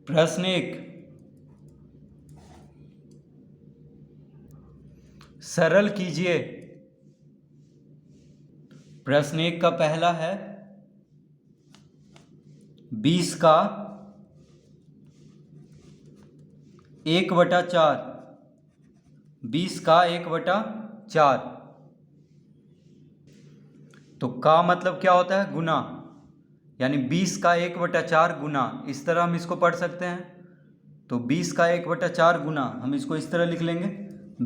प्रश्न 1, सरल कीजिए। प्रश्न 1 का पहला है 20 का 1/4। 20 का 1/4, तो का मतलब क्या होता है? गुना, यानी 20 का 1/4 गुना। इस तरह हम इसको पढ़ सकते हैं। तो 20 का 1/4 गुना, हम इसको इस तरह लिख लेंगे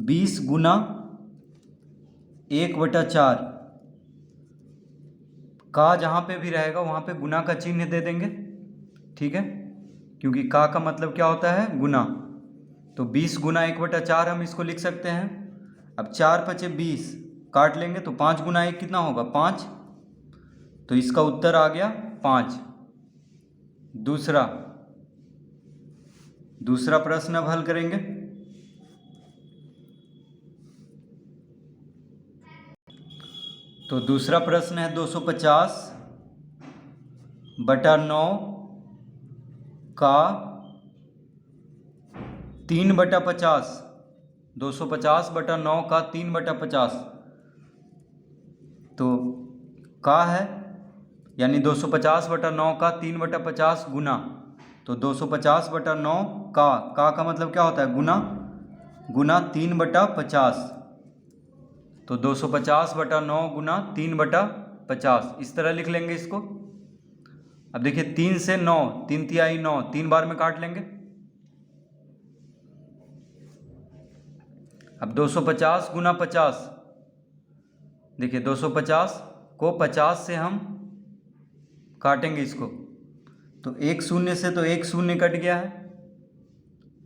20 गुना 1/4। का जहाँ पे भी रहेगा वहाँ पे गुना का चिन्ह दे देंगे, ठीक है, क्योंकि का मतलब क्या होता है? गुना। तो 20 गुना 1/4 हम इसको लिख सकते हैं। अब 4 पचे 20 काट लेंगे तो 5 गुना 1 कितना होगा? 5। तो इसका उत्तर आ गया 5। दूसरा प्रश्न अब हल करेंगे। तो दूसरा प्रश्न है 250/9 का 3/50। 250/9 का 3/50, तो का है, यानी 250/9 का 3/50 गुना। तो 250/9 का मतलब क्या होता है? गुना 3/50। तो 250/9 गुना 3/50, इस तरह लिख लेंगे इसको। अब देखिए 3 से 9, 3 तिहाई 9, 3 बार में काट लेंगे। अब 250 गुना 50, देखिए 250 को 50 से हम काटेंगे इसको, तो एक शून्य से तो एक शून्य कट गया है,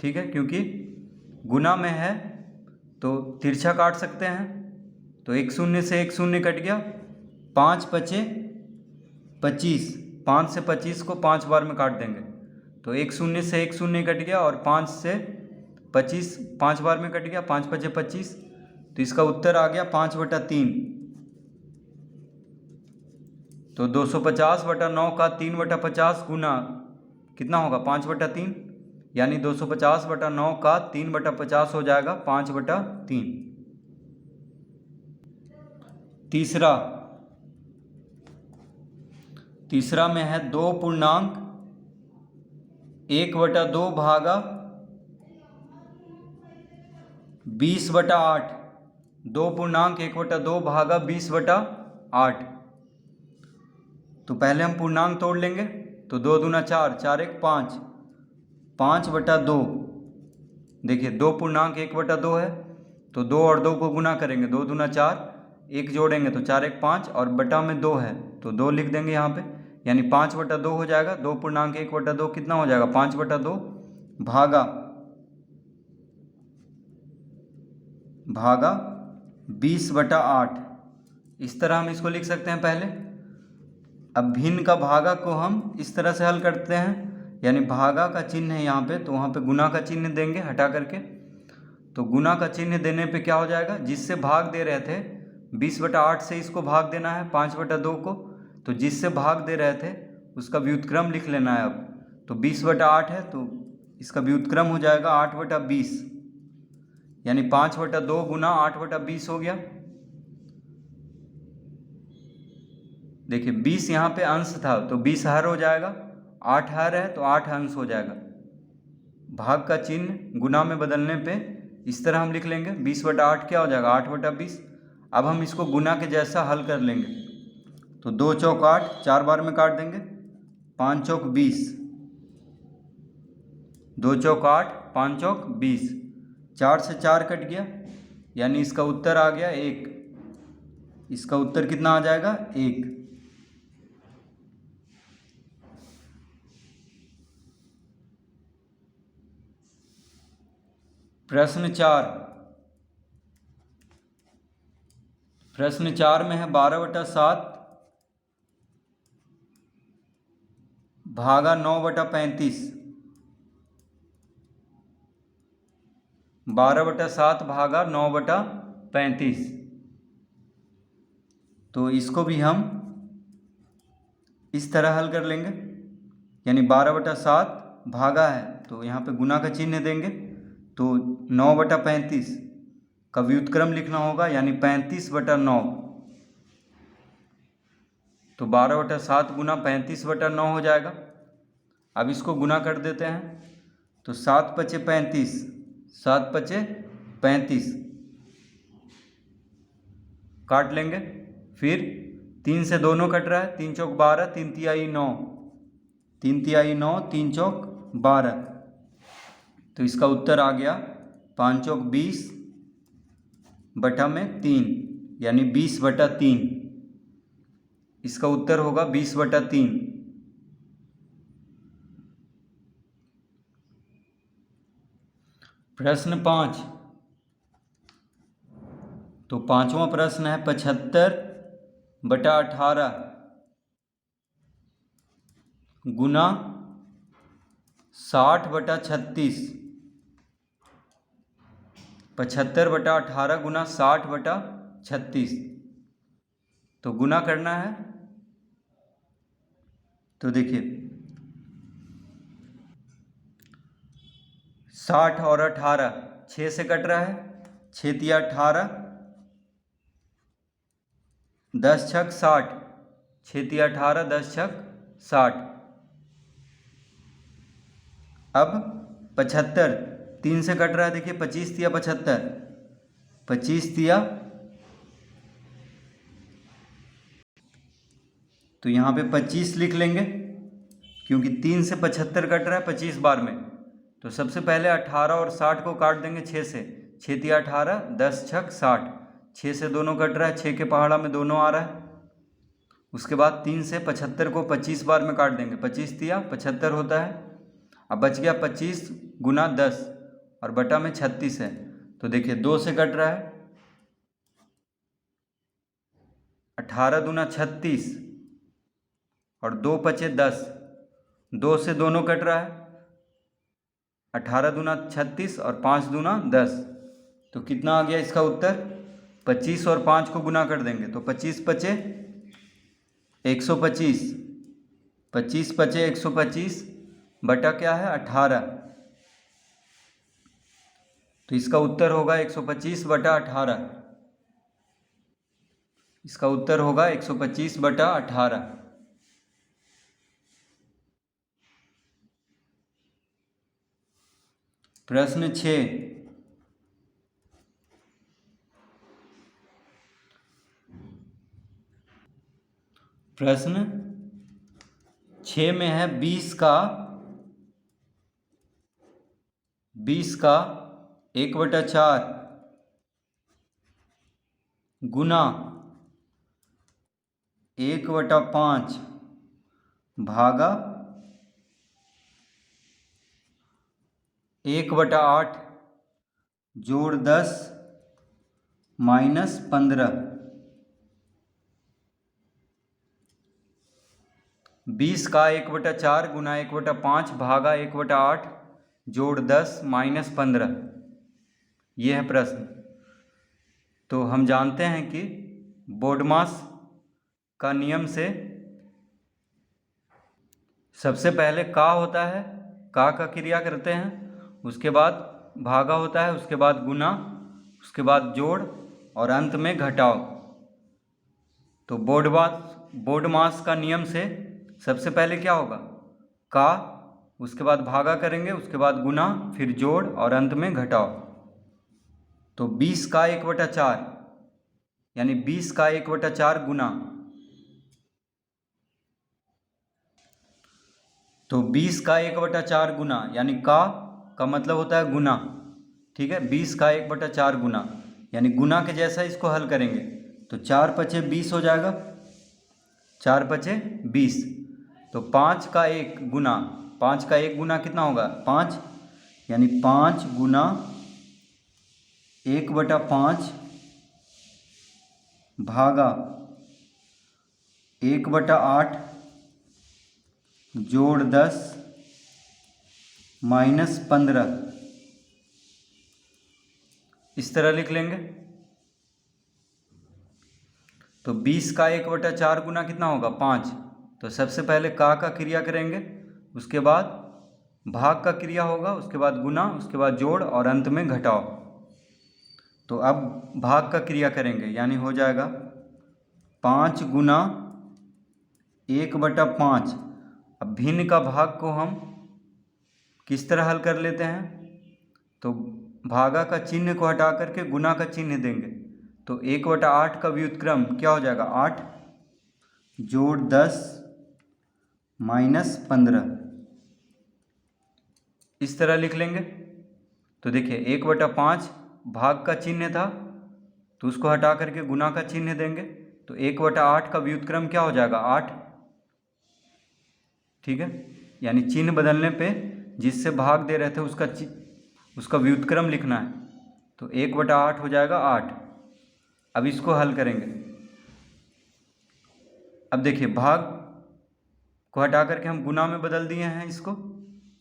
ठीक है, क्योंकि गुना में है तो तिरछा काट सकते हैं। तो एक शून्य से एक शून्य कट गया। 5 पचे 25, 5 से 25 को 5 बार में काट देंगे, तो एक शून्य से एक शून्य कट गया और 5 से 25 5 बार में कट गया। 5 पचे 25, तो इसका उत्तर आ गया 5/3। तो 250/9 का 3/50 गुना कितना होगा? 5/3, यानी 250/9 का 3/50 हो जाएगा 5/3। तीसरा में है 2 पूर्णांक 1/2 भागा 20/8। 2 पूर्णांक 1/2 भागा 20/8। तो पहले हम पूर्णांक तोड़ लेंगे। तो 2 दूना 4, 4 1 5, 5/2। देखिए 2 पूर्णांक 1/2 है, तो 2 और 2 को गुना करेंगे, 2 दूना 4, 1 जोड़ेंगे तो 4 1 5, और बटा में 2 है तो 2 लिख देंगे यहाँ पे, यानी 5/2 हो जाएगा। 2 पूर्णांक 1/2 कितना हो जाएगा? 5/2 भागा 20/8। इस तरह हम इसको लिख सकते हैं पहले। अब भिन्न का भागा को हम इस तरह से हल करते हैं, यानी भागा का चिन्ह है यहाँ पे, तो वहाँ पे गुना का चिन्ह देंगे हटा करके। तो गुना का चिन्ह देने पे क्या हो जाएगा? जिससे भाग दे रहे थे 20/8 से इसको भाग देना है 5/2 को, तो जिससे भाग दे रहे थे उसका व्युत्क्रम लिख लेना है। अब तो 20/8 है तो इसका व्युत्क्रम हो जाएगा 8/20, यानी 5/2 गुना 8/20 हो गया। देखिए 20 यहाँ पे अंश था तो 20 हर हो जाएगा, 8 हर है तो 8 अंश हो जाएगा। भाग का चिन्ह गुना में बदलने पे इस तरह हम लिख लेंगे, 20/8 क्या हो जाएगा? 8/20। अब हम इसको गुना के जैसा हल कर लेंगे। तो 2 चौक 8, 4 बार में काट देंगे, 5 चौक 20, 2 चौक 8, 5 चौक 20, 4 से 4 कट गया, यानी इसका उत्तर आ गया 1। इसका उत्तर कितना आ जाएगा? 1। प्रश्न 4 में है 12/7 भागा 9/35। 12/7 भागा 9/35, तो इसको भी हम इस तरह हल कर लेंगे, यानी 12/7 भागा है तो यहाँ पे गुना का चिन्ह देंगे। तो 9/35 का व्युत्क्रम लिखना होगा, यानी 35/9। तो 12/7 गुना 35/9 हो जाएगा। अब इसको गुना कर देते हैं। तो 7×5 = 35, 7×5 = 35 काट लेंगे। फिर 3 से दोनों कट रहा है, 3 चौक 12, 3 तिहाई 9, 3 तिहाई 9, 3 चौक 12। तो इसका उत्तर आ गया 5 चौक 20 बटा में 3, यानी 20/3। इसका उत्तर होगा 20/3। प्रश्न 5। तो पांचवा प्रश्न है 75/18 गुना 60/36। 75/18 गुना 60/36। तो गुना करना है। तो देखिए 60 और 18 6 से कट रहा है, 6 तिया 18, 10 छक 60, 6 तिया 18, 10 छक 60। अब 75 3 से कट रहा है, देखिए 25 तिया 75, 25 तिया, तो यहाँ पे 25 लिख लेंगे क्योंकि 3 से 75 कट रहा है 25 बार में। तो सबसे पहले 18 और 60 को काट देंगे 6 से, 6 तिया 18, 10 छक 60, 6 से दोनों कट रहा है, 6 के पहाड़ा में दोनों आ रहा है। उसके बाद 3 से 75 को 25 बार में काट देंगे, 25 तिया 75 होता है। अब बच गया 25 गुना 10 और बटा में 36 है। तो देखिए 2 से कट रहा है, 18 दूना 36 और 2 पचे 10, 2 से दोनों कट रहा है, 18 दूना 36 और 5 दूना 10। तो कितना आ गया इसका उत्तर? 25 और 5 को गुना कर देंगे तो 25 पचे 125, 25 पचे 125 बटा क्या है 18। तो इसका उत्तर होगा 125/18। इसका उत्तर होगा 125/18। प्रश्न 6। प्रश्न 6 में है 20 का 1/4 गुना 1/5 भागा 1/8 जोड़ 10 माइनस 15। 20 का 1/4 गुना 1/5 भागा 1/8 जोड़ 10 माइनस 15, ये है प्रश्न। तो हम जानते हैं कि बोडमास का नियम से सबसे पहले का होता है, का क्रिया करते हैं, उसके बाद भागा होता है, उसके बाद गुना, उसके बाद जोड़ और अंत में घटाव। तो बोडमास का नियम से सबसे पहले क्या होगा? का, उसके बाद भागा करेंगे, उसके बाद गुना, फिर जोड़ और अंत में घटाव। तो 20 का 1/4 यानी 20 का 1/4 गुना, तो 20 का 1/4 गुना यानी का मतलब होता है गुना, ठीक है। 20 का 1/4 गुना यानी गुना के जैसा इसको हल करेंगे तो 4 पचे 20 हो जाएगा, 4 पचे 20। तो 5 का 1 गुना, 5 का 1 गुना कितना होगा? 5, यानी 5 गुना 1/5 भागा 1/8 जोड़ 10 माइनस 15, इस तरह लिख लेंगे। तो 20 का 1/4 गुना कितना होगा? 5। तो सबसे पहले का क्रिया करेंगे, उसके बाद भाग का क्रिया होगा, उसके बाद गुना, उसके बाद जोड़ और अंत में घटाओ। तो अब भाग का क्रिया करेंगे, यानी हो जाएगा 5 गुना 1/5। अब भिन्न का भाग को हम किस तरह हल कर लेते हैं, तो भागा का चिन्ह को हटा करके गुना का चिन्ह देंगे। तो 1/8 का व्युत्क्रम क्या हो जाएगा, 8 जोड़ 10 माइनस 15, इस तरह लिख लेंगे। तो देखिए 1/5 भाग का चिन्ह था, तो उसको हटा करके गुना का चिन्ह देंगे। तो 1/8 का व्युत्क्रम क्या हो जाएगा, 8। ठीक है, यानी चिन्ह बदलने पे जिससे भाग दे रहे थे उसका व्युत्क्रम लिखना है। तो 1/8 हो जाएगा 8। अब इसको हल करेंगे। अब देखिए भाग को हटा करके हम गुना में बदल दिए हैं इसको।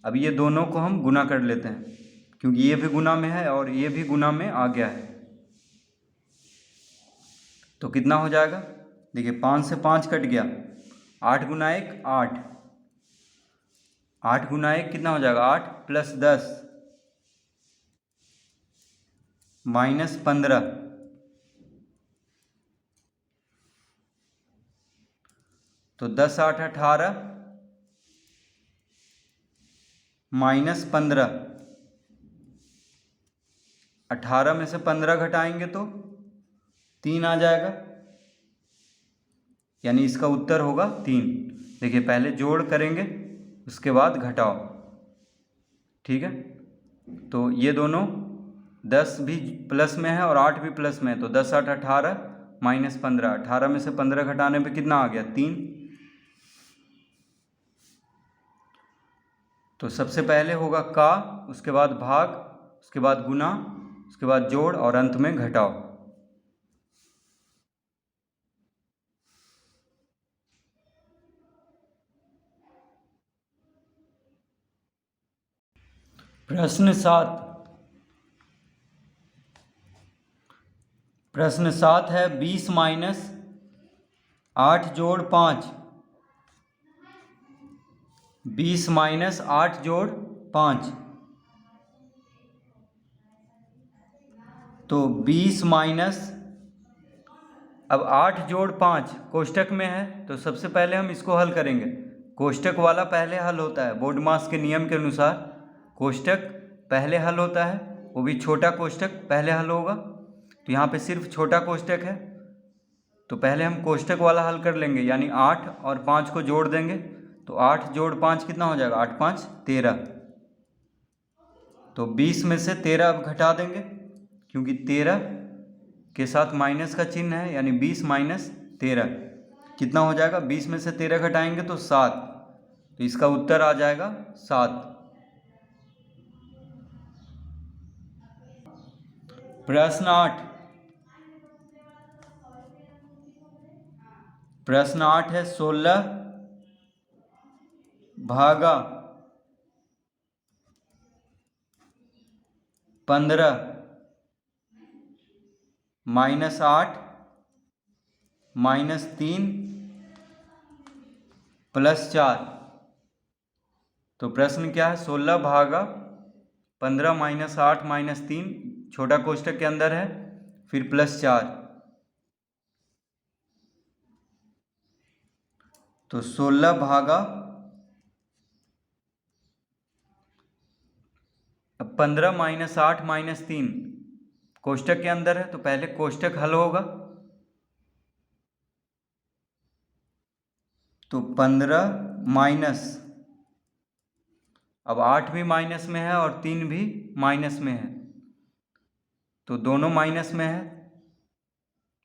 अब ये दोनों को हम गुना कर लेते हैं, क्योंकि ये भी गुना में है और ये भी गुना में आ गया है। तो कितना हो जाएगा, देखिए 5 से 5 कट गया, 8 गुना 1 8, 8 गुना 1 कितना हो जाएगा, 8 प्लस 10 माइनस 15। तो 10 8 18 माइनस 15। 18 में से 15 घटाएंगे तो 3 आ जाएगा, यानी इसका उत्तर होगा 3। देखिए पहले जोड़ करेंगे, उसके बाद घटाओ। ठीक है, तो ये दोनों 10 भी प्लस में है और 8 भी प्लस में है। तो 10 8 18 माइनस 15, 18 में से 15 घटाने पे कितना आ गया, 3। तो सबसे पहले होगा का, उसके बाद भाग, उसके बाद गुना, उसके बाद जोड़ और अंत में घटाओ। प्रश्न 7। प्रश्न 7 है 20 माइनस 8 जोड़ 5। 20 माइनस 8 जोड़ 5। तो 20 माइनस, अब 8 जोड़ 5 कोष्टक में है, तो सबसे पहले हम इसको हल करेंगे। कोष्टक वाला पहले हल होता है, बोर्ड मास के नियम के अनुसार कोष्टक पहले हल होता है, वो भी छोटा कोष्टक पहले हल होगा। तो यहाँ पे सिर्फ छोटा कोष्टक है, तो पहले हम कोष्टक वाला हल कर लेंगे, यानी 8 और 5 को जोड़ देंगे। तो 8 जोड़ 5 कितना हो जाएगा, 8 5 13। तो 20 में से 13 अब घटा देंगे, क्योंकि 13 के साथ माइनस का चिन्ह है, यानी 20 माइनस 13 कितना हो जाएगा, 20 में से 13 घटाएंगे तो 7। तो इसका उत्तर आ जाएगा 7। प्रश्न 8। प्रश्न 8 है 16 भागा 15 माइनस 8 माइनस 3 प्लस 4। तो प्रश्न क्या है, 16 भागा 15 माइनस 8 माइनस 3 छोटा कोष्टक के अंदर है, फिर प्लस 4। तो 16 भागा, अब 15 माइनस 8 माइनस 3 कोष्टक के अंदर है, तो पहले कोष्टक हल होगा। तो 15 माइनस, अब 8 भी माइनस में है और 3 भी माइनस में है, तो दोनों माइनस में है।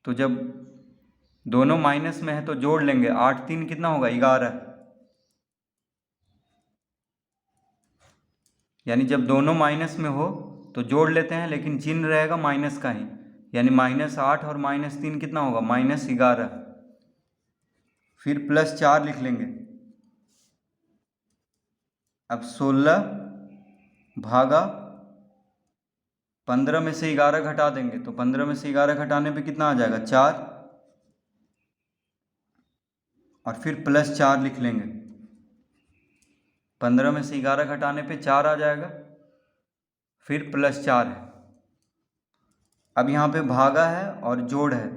तो जब दोनों माइनस में है तो जोड़ लेंगे, 8 3 कितना होगा, 11। यानी जब दोनों माइनस में हो तो जोड़ लेते हैं, लेकिन चिन्ह रहेगा माइनस का ही, यानी माइनस 8 और माइनस 3 कितना होगा, माइनस 11। फिर प्लस 4 लिख लेंगे। अब 16 भागा 15 में से 11 घटा देंगे, तो 15 में से 11 घटाने पे कितना आ जाएगा, 4। और फिर प्लस 4 लिख लेंगे। 15 में से 11 घटाने पे 4 आ जाएगा, फिर +4 है। अब यहाँ पे भागा है और जोड़ है,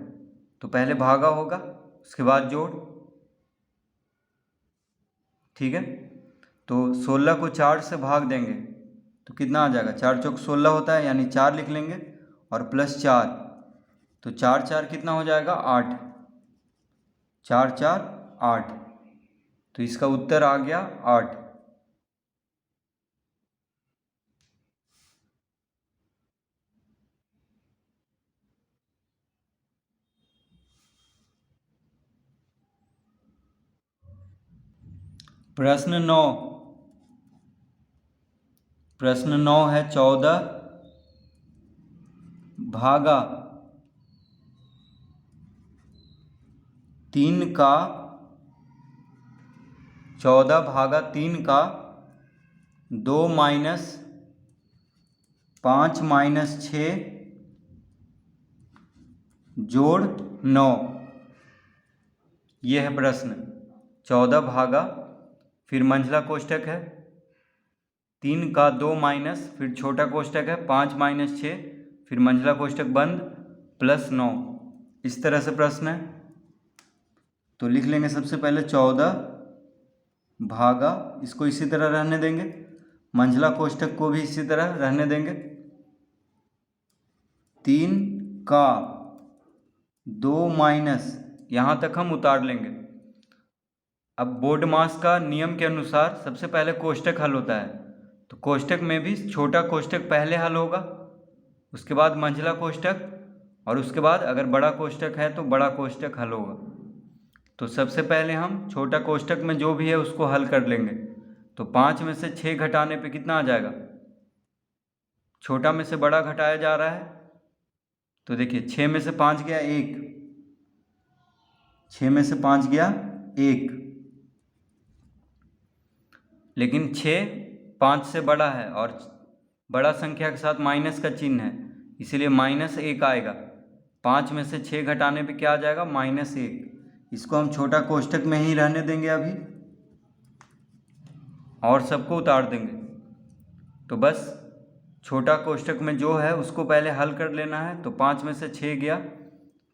तो पहले भागा होगा उसके बाद जोड़, ठीक है। तो 16 को 4 से भाग देंगे तो कितना आ जाएगा, 4 चौक 16 होता है, यानी 4 लिख लेंगे और +4, तो 4 4 कितना हो जाएगा 8, 4 4 8, तो इसका उत्तर आ गया 8। प्रश्न 9, प्रश्न 9 है 14 भागा 3 का 14 भागा 3 का 2 माइनस 5 माइनस 6 जोड़ 9, ये है प्रश्न। 14 भागा, फिर मंझला कोष्टक है, 3 का 2 माइनस, फिर छोटा कोष्टक है 5 माइनस 6, फिर मंझला कोष्टक बंद +9, इस तरह से प्रश्न है। तो लिख लेंगे सबसे पहले 14 भागा, इसको इसी तरह रहने देंगे, मंझला कोष्टक को भी इसी तरह रहने देंगे, 3 का 2 माइनस, यहाँ तक हम उतार लेंगे। अब बोर्ड मास का नियम के अनुसार सबसे पहले कोष्टक हल होता है, तो कोष्टक में भी छोटा कोष्टक पहले हल होगा, उसके बाद मंझला कोष्टक, और उसके बाद अगर बड़ा कोष्टक है तो बड़ा कोष्टक हल होगा। तो सबसे पहले हम छोटा कोष्टक में जो भी है उसको हल कर लेंगे। तो 5 में से 6 घटाने पे कितना आ जाएगा, छोटा में से बड़ा घटाया जा रहा है, तो देखिए 6 में से 5 गया 1, 6 में से 5 गया 1, लेकिन 6 5 से बड़ा है और बड़ा संख्या के साथ माइनस का चिन्ह है, इसीलिए -1 आएगा। 5 में से 6 घटाने पे क्या आ जाएगा, -1। इसको हम छोटा कोष्टक में ही रहने देंगे अभी, और सबको उतार देंगे। तो बस छोटा कोष्टक में जो है उसको पहले हल कर लेना है। तो 5 में से 6 गया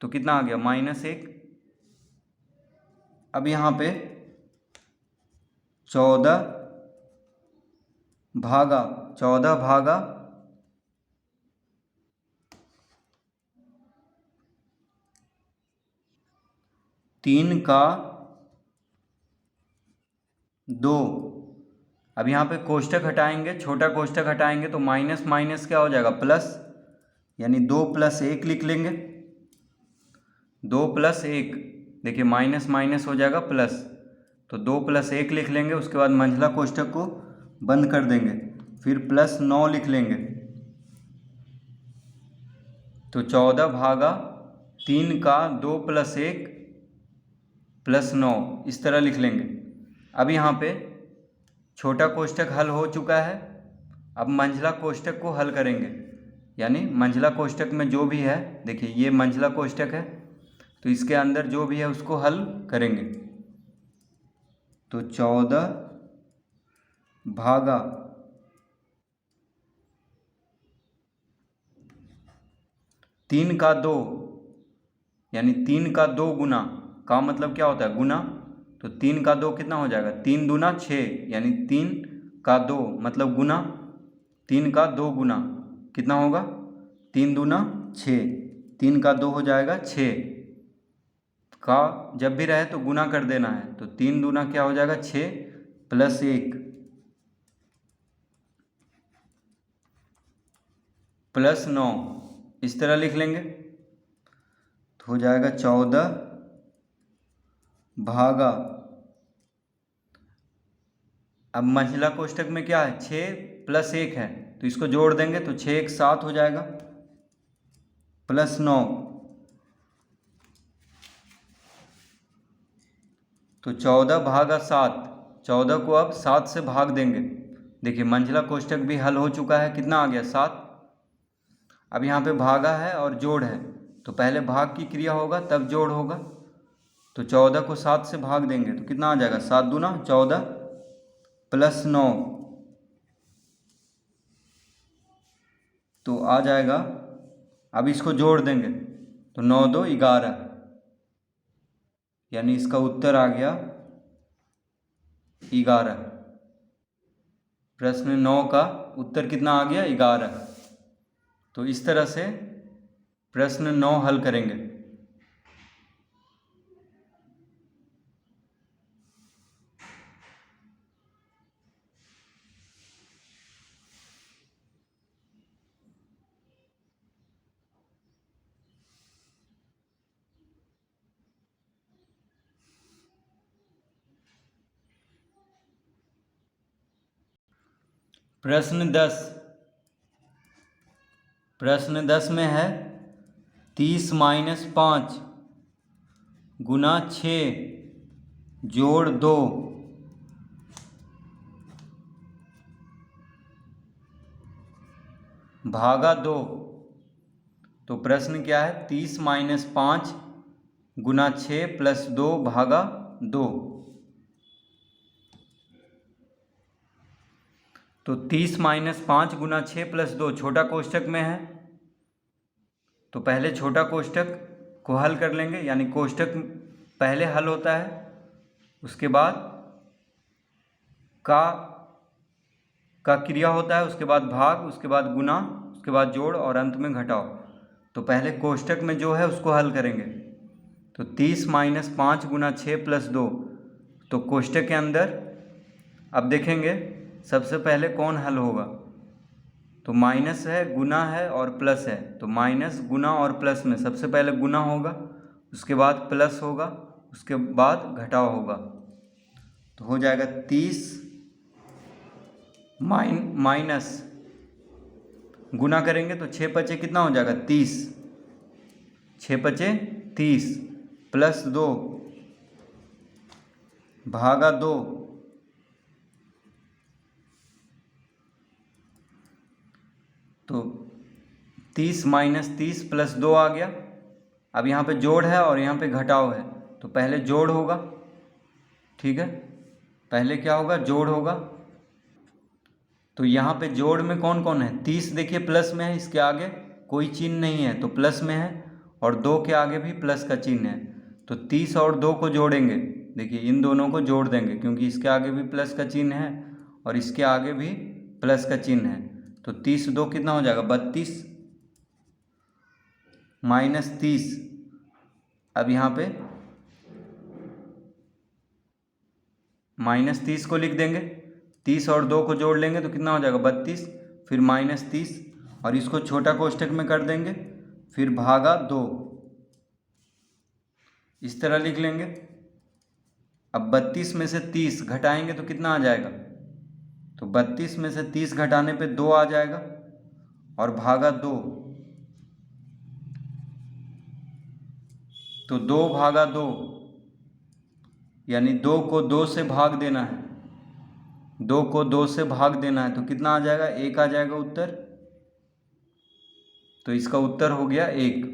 तो कितना आ गया, -1। अब यहाँ पे 14 भागा 3 का 2, अब यहाँ पे कोष्टक हटाएंगे, छोटा कोष्टक हटाएंगे तो माइनस माइनस क्या हो जाएगा, प्लस, यानी 2 + 1 लिख लेंगे, 2 + 1, देखिए माइनस माइनस हो जाएगा प्लस, तो 2 + 1 लिख लेंगे, उसके बाद मंझला कोष्टक को बंद कर देंगे, फिर +9 लिख लेंगे। तो 14 भागा 3 का 2 + 1 +9, इस तरह लिख लेंगे। अब यहाँ पे छोटा कोष्टक हल हो चुका है, अब मंझला कोष्टक को हल करेंगे, यानी मंझला कोष्टक में जो भी है, देखिए ये मंझला कोष्टक है, तो इसके अंदर जो भी है उसको हल करेंगे। तो 14 भागा 3 का 2, यानी 3 का 2 गुना, का मतलब क्या होता है, गुना, तो 3 का 2 कितना हो जाएगा, 3 दूना 6, यानी 3 का 2 मतलब गुना, 3 का 2 गुना कितना होगा, 3 दूना 6, 3 का 2 हो जाएगा 6, का जब भी रहे तो गुना कर देना है, तो 3 दूना क्या हो जाएगा 6 + 1 +9, इस तरह लिख लेंगे। तो हो जाएगा 14 भागा, अब मंझला कोष्टक में क्या है, 6 + 1 है, तो इसको जोड़ देंगे तो 6 1 7 हो जाएगा, +9, तो 14 भागा 7, 14 को अब 7 से भाग देंगे, देखिए मंझला कोष्टक भी हल हो चुका है, कितना आ गया 7। अब यहाँ पे भागा है और जोड़ है, तो पहले भाग की क्रिया होगा तब जोड़ होगा, तो 14 को 7 से भाग देंगे तो कितना आ जाएगा, 7 दूना 14 +9, तो आ जाएगा। अब इसको जोड़ देंगे तो 9 2 11, यानी इसका उत्तर आ गया 11। प्रश्न 9 का उत्तर कितना आ गया? 11। तो इस तरह से प्रश्न 9 हल करेंगे। प्रश्न 10, प्रश्न 10 में है 30 - 5 गुना 6 जोड़ 2 भागा 2। तो प्रश्न क्या है? 30 - 5 गुना 6 प्लस 2 भागा 2। तो 30 - 5 गुना 6 प्लस 2 छोटा कोष्ठक में है, तो पहले छोटा कोष्ठक को हल कर लेंगे, यानी कोष्ठक पहले हल होता है, उसके बाद का क्रिया होता है, उसके बाद भाग, उसके बाद गुना, उसके बाद जोड़ और अंत में घटाओ। तो पहले कोष्ठक में जो है उसको हल करेंगे। तो 30 - 5 गुना 6 प्लस 2, तो कोष्ठक के अंदर अब देखेंगे सबसे पहले कौन हल होगा। तो माइनस है, गुना है और प्लस है, तो माइनस, गुना और प्लस में सबसे पहले गुना होगा, उसके बाद प्लस होगा, उसके बाद घटाव होगा। तो हो जाएगा 30 माइनस, गुना करेंगे तो 6 पचे कितना हो जाएगा? 30, 6 पचे 30 प्लस 2 भागा 2। तो 30 - 30 प्लस 2 आ गया। अब यहाँ पे जोड़ है और यहाँ पे घटाव है, तो पहले जोड़ होगा, ठीक है, पहले क्या होगा? जोड़ होगा। तो यहाँ पे जोड़ में कौन कौन है? 30 देखिए प्लस में है, इसके आगे कोई चिन्ह नहीं है तो प्लस में है, और 2 के आगे भी प्लस का चिन्ह है। तो 30 और 2 को जोड़ेंगे, देखिए इन दोनों को जोड़ देंगे क्योंकि इसके आगे भी प्लस का चिन्ह है और इसके आगे भी प्लस का चिन्ह है। तो 30 2 कितना हो जाएगा? 32 माइनस 30। अब यहाँ पे -30 को लिख देंगे, 30 और 2 को जोड़ लेंगे तो कितना हो जाएगा? 32, फिर -30 और इसको छोटा कोष्ठक में कर देंगे, फिर भागा 2, इस तरह लिख लेंगे। अब 32 में से 30 घटाएंगे तो कितना आ जाएगा? तो 32 में से 30 घटाने पे 2 आ जाएगा और भागा 2। तो 2 भागा 2, यानी 2 को 2 से भाग देना है, 2 को 2 से भाग देना है, तो कितना आ जाएगा? 1 आ जाएगा उत्तर। तो इसका उत्तर हो गया 1।